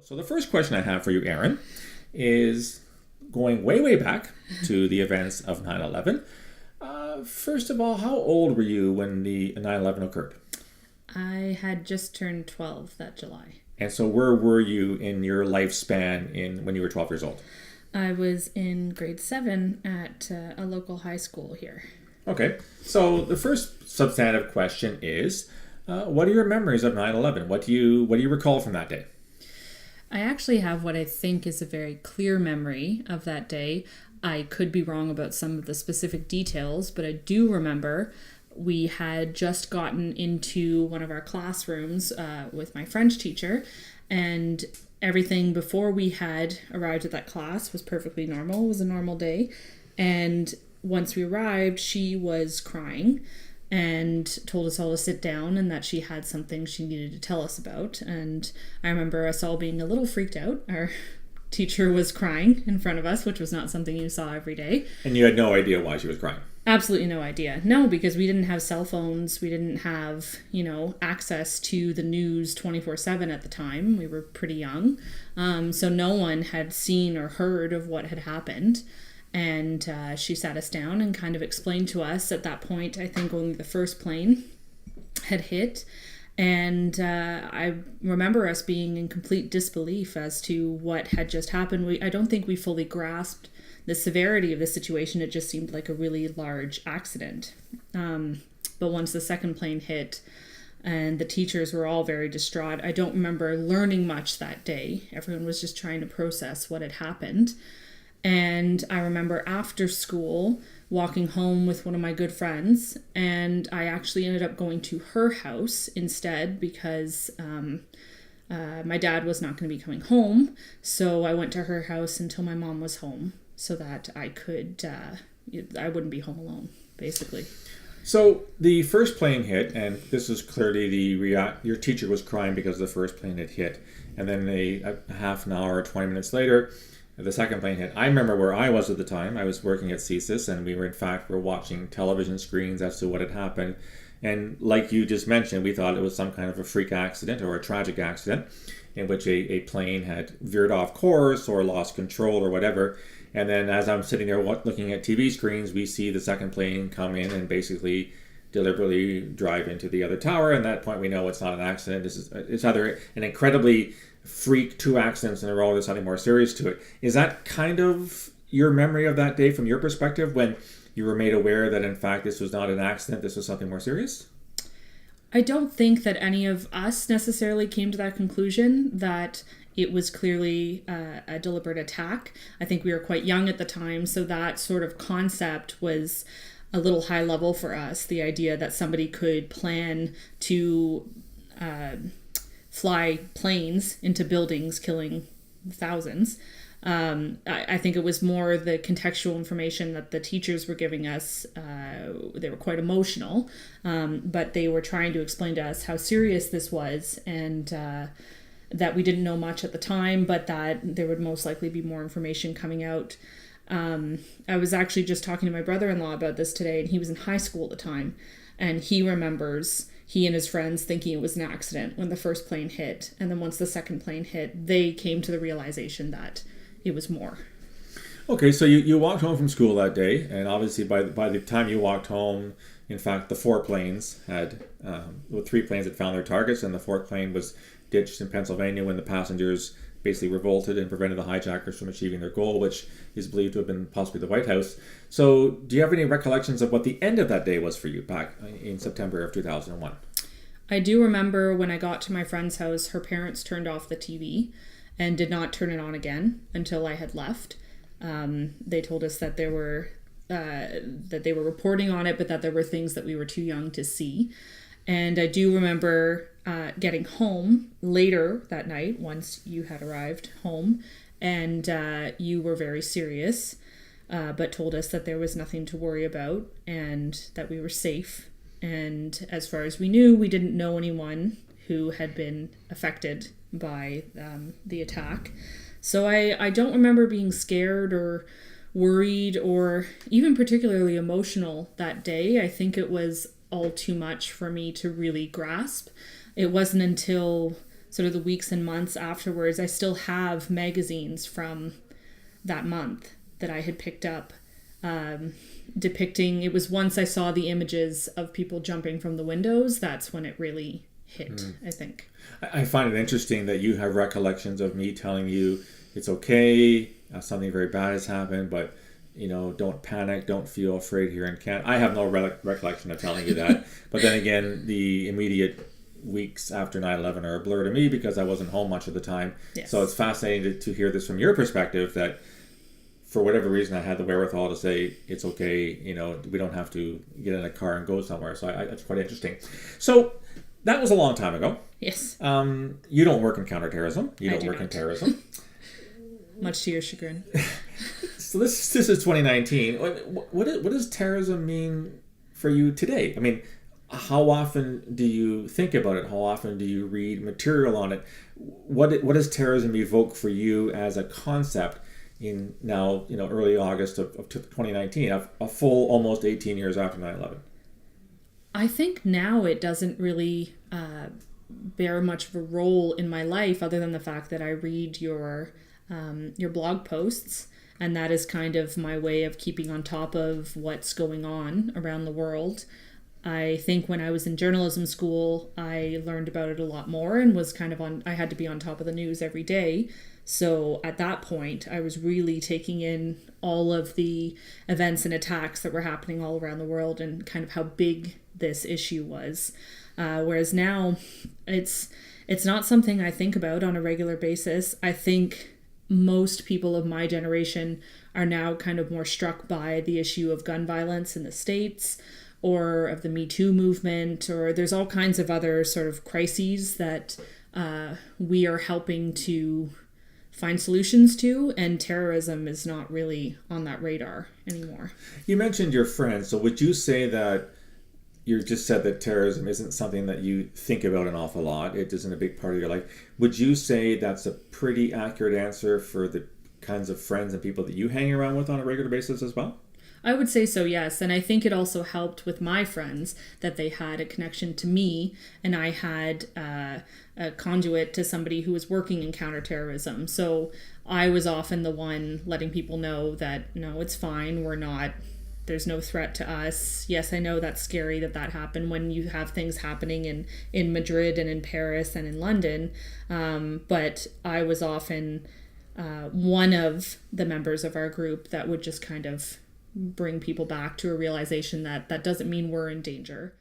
So the first question I have for you, Aaron, is going way, way back to the events of 9/11. First of all, how old were you when the 9/11 occurred? I had just turned 12 that July. And so where were you in your lifespan when you were 12 years old? I was in grade 7 at a local high school here. Okay, so the first substantive question is, what are your memories of 9/11? What do you recall from that day? I actually have what I think is a very clear memory of that day. I could be wrong about some of the specific details, but I do remember we had just gotten into one of our classrooms with my French teacher, and everything before we had arrived at that class was perfectly normal. It was a normal day. And once we arrived, she was crying and told us all to sit down and that she had something she needed to tell us about. And I remember us all being a little freaked out. Our teacher was crying in front of us, which was not something you saw every day. And you had no idea why she was crying? Absolutely no idea. No, because we didn't have cell phones. We didn't have, access to the news 24/7 at the time. We were pretty young. So no one had seen or heard of what had happened. And she sat us down and kind of explained to us at that point, I think only the first plane had hit. And I remember us being in complete disbelief as to what had just happened. I don't think we fully grasped the severity of the situation. It just seemed like a really large accident. But once the second plane hit and the teachers were all very distraught, I don't remember learning much that day. Everyone was just trying to process what had happened. And I remember after school walking home with one of my good friends, and I actually ended up going to her house instead because my dad was not going to be coming home. So I went to her house until my mom was home so that I wouldn't be home alone, basically. So the first plane hit, and this is clearly your teacher was crying because the first plane had hit. And then a half an hour, 20 minutes later, the second plane hit. I remember where I was at the time. I was working at CSIS, and we were watching television screens as to what had happened. And like you just mentioned, we thought it was some kind of a freak accident or a tragic accident in which a plane had veered off course or lost control or whatever. And then as I'm sitting there looking at TV screens, we see the second plane come in and basically deliberately drive into the other tower. And at that point, we know it's not an accident. It's either an incredibly freak, 2 accidents in a row, there's something more serious to it. Is that kind of your memory of that day from your perspective when you were made aware that in fact this was not an accident, this was something more serious? I don't think that any of us necessarily came to that conclusion that it was clearly a deliberate attack. I think we were quite young at the time, so that sort of concept was a little high level for us. The idea that somebody could plan to fly planes into buildings, killing thousands. I think it was more the contextual information that the teachers were giving us. They were quite emotional, but they were trying to explain to us how serious this was, and that we didn't know much at the time, but that there would most likely be more information coming out. I was actually just talking to my brother-in-law about this today, and he was in high school at the time, and he remembers he and his friends thinking it was an accident when the first plane hit, and then once the second plane hit, they came to the realization that it was more. Okay, so you walked home from school that day, and obviously by the time you walked home, in fact, the 3 planes had found their targets, and the 4th plane was ditched in Pennsylvania when the passengers basically revolted and prevented the hijackers from achieving their goal, which is believed to have been possibly the White House. So do you have any recollections of what the end of that day was for you back in September of 2001? I do remember when I got to my friend's house, her parents turned off the TV and did not turn it on again until I had left. They told us that they were reporting on it, but that there were things that we were too young to see. And I do remember getting home later that night, once you had arrived home, and you were very serious, but told us that there was nothing to worry about and that we were safe. And as far as we knew, we didn't know anyone who had been affected by the attack. So I don't remember being scared or worried or even particularly emotional that day. I think it was all too much for me to really grasp. It wasn't until sort of the weeks and months afterwards, I still have magazines from that month that I had picked up, depicting, it was once I saw the images of people jumping from the windows, that's when it really hit, I think. I find it interesting that you have recollections of me telling you it's okay, something very bad has happened, but don't panic, don't feel afraid here in Canada. I have no recollection of telling you that. But then again, the immediate weeks after 9/11 are a blur to me because I wasn't home much of the time. Yes. So it's fascinating to hear this from your perspective, that for whatever reason I had the wherewithal to say it's okay, we don't have to get in a car and go somewhere. So that's quite interesting. So that was a long time ago. Yes. You don't work in counterterrorism. You don't work in terrorism. Much to your chagrin. So this is 2019. What does terrorism mean for you today? I mean, how often do you think about it? How often do you read material on it? What does terrorism evoke for you as a concept in now, early August of 2019, a full almost 18 years after 9/11? I think now it doesn't really bear much of a role in my life, other than the fact that I read your blog posts, and that is kind of my way of keeping on top of what's going on around the world. I think when I was in journalism school, I learned about it a lot more and was kind of I had to be on top of the news every day. So at that point, I was really taking in all of the events and attacks that were happening all around the world and kind of how big this issue was. Whereas now, it's not something I think about on a regular basis. I think most people of my generation are now kind of more struck by the issue of gun violence in the States, or of the Me Too movement, or there's all kinds of other sort of crises that we are helping to find solutions to, and terrorism is not really on that radar anymore. You mentioned your friends, so would you say that you just said that terrorism isn't something that you think about an awful lot, it isn't a big part of your life. Would you say that's a pretty accurate answer for the kinds of friends and people that you hang around with on a regular basis as well? I would say so, yes. And I think it also helped with my friends that they had a connection to me, and I had a conduit to somebody who was working in counterterrorism. So I was often the one letting people know that, no, it's fine, there's no threat to us. Yes, I know that's scary that happened when you have things happening in Madrid and in Paris and in London. But I was often one of the members of our group that would just kind of bring people back to a realization that doesn't mean we're in danger.